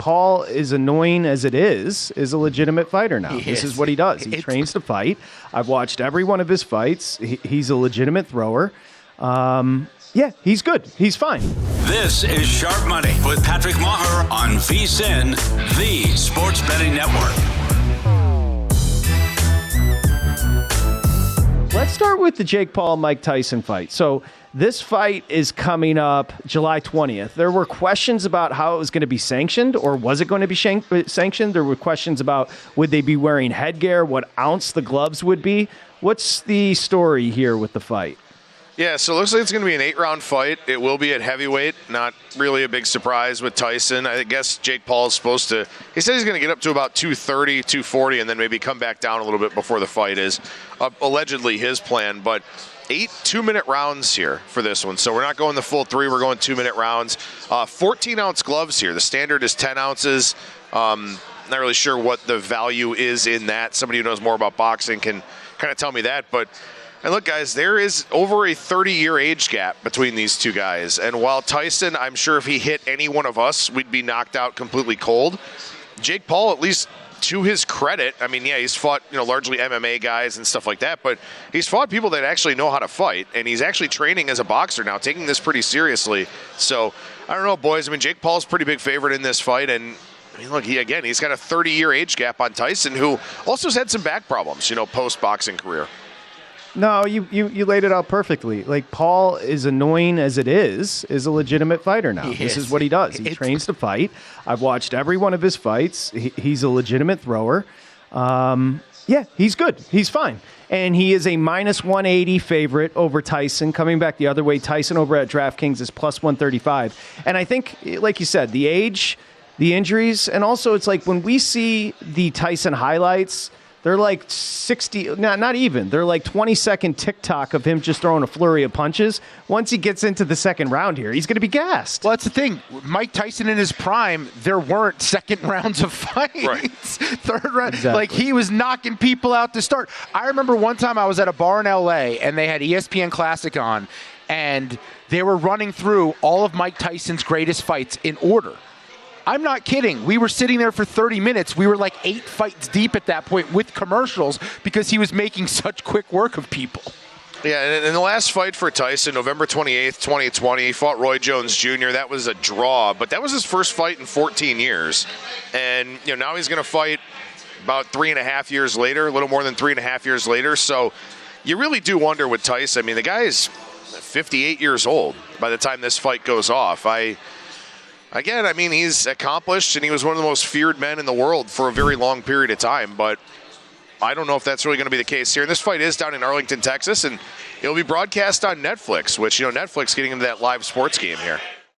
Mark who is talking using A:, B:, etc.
A: Paul, as annoying as it is a legitimate fighter now. This is what he does. He trains to fight. I've watched every one of his fights. He's a legitimate thrower. Yeah, he's good. He's fine.
B: This is Sharp Money with Patrick Maher on VSiN, the sports betting network.
A: Let's start with the Jake Paul-Mike Tyson fight. So this fight is coming up July 20th. There were questions about how it was going to be sanctioned, or was it going to be sanctioned? There were questions about would they be wearing headgear, what ounce the gloves would be. What's the story here with the fight?
C: Yeah, so it looks like it's going to be an 8-round fight. It will be at heavyweight. Not really a big surprise with Tyson. I guess Jake Paul is supposed to – he said he's going to get up to about 230, 240, and then maybe come back down a little bit before the fight is allegedly his plan. But 8 2-minute rounds here for this one. So we're not going the full 3. We're going 2-minute rounds. 14-ounce gloves here. The standard is 10 ounces. Not really sure what the value is in that. Somebody who knows more about boxing can kind of tell me that. But – and look, guys, there is over a 30-year age gap between these two guys. And while Tyson, I'm sure if he hit any one of us, we'd be knocked out completely cold. Jake Paul, at least to his credit, I mean, yeah, he's fought, largely MMA guys and stuff like that, but he's fought people that actually know how to fight, and he's actually training as a boxer now, taking this pretty seriously. So, I don't know, boys. I mean, Jake Paul's a pretty big favorite in this fight, and I mean, look, he's got a 30-year age gap on Tyson, who also has had some back problems, post-boxing career.
A: No, you laid it out perfectly. Like, Paul, as annoying as it is a legitimate fighter now. This is what he does. He trains to fight. I've watched every one of his fights. He's a legitimate thrower. Yeah, he's good. He's fine. And he is a minus 180 favorite over Tyson. Coming back the other way, Tyson over at DraftKings is plus 135. And I think, like you said, the age, the injuries, and also it's like when we see the Tyson highlights, they're like 60, not even. They're like 20-second TikTok of him just throwing a flurry of punches. Once he gets into the second round here, he's going to be gassed.
D: Well, that's the thing. Mike Tyson in his prime, there weren't second rounds of fights.
C: Right.
D: Third round.
A: Exactly.
D: Like, he was knocking people out to start. I remember one time I was at a bar in L.A., and they had ESPN Classic on, and they were running through all of Mike Tyson's greatest fights in order. I'm not kidding. We were sitting there for 30 minutes. We were like 8 fights deep at that point with commercials because he was making such quick work of people.
C: Yeah, and in the last fight for Tyson, November 28th, 2020, he fought Roy Jones Jr. That was a draw, but that was his first fight in 14 years. And now he's going to fight about 3.5 years later, a little more than 3.5 years later. So you really do wonder with Tyson. I mean, the guy is 58 years old by the time this fight goes off. Again, I mean, he's accomplished, and he was one of the most feared men in the world for a very long period of time, but I don't know if that's really going to be the case here. And this fight is down in Arlington, Texas, and it'll be broadcast on Netflix, which, Netflix getting into that live sports game here.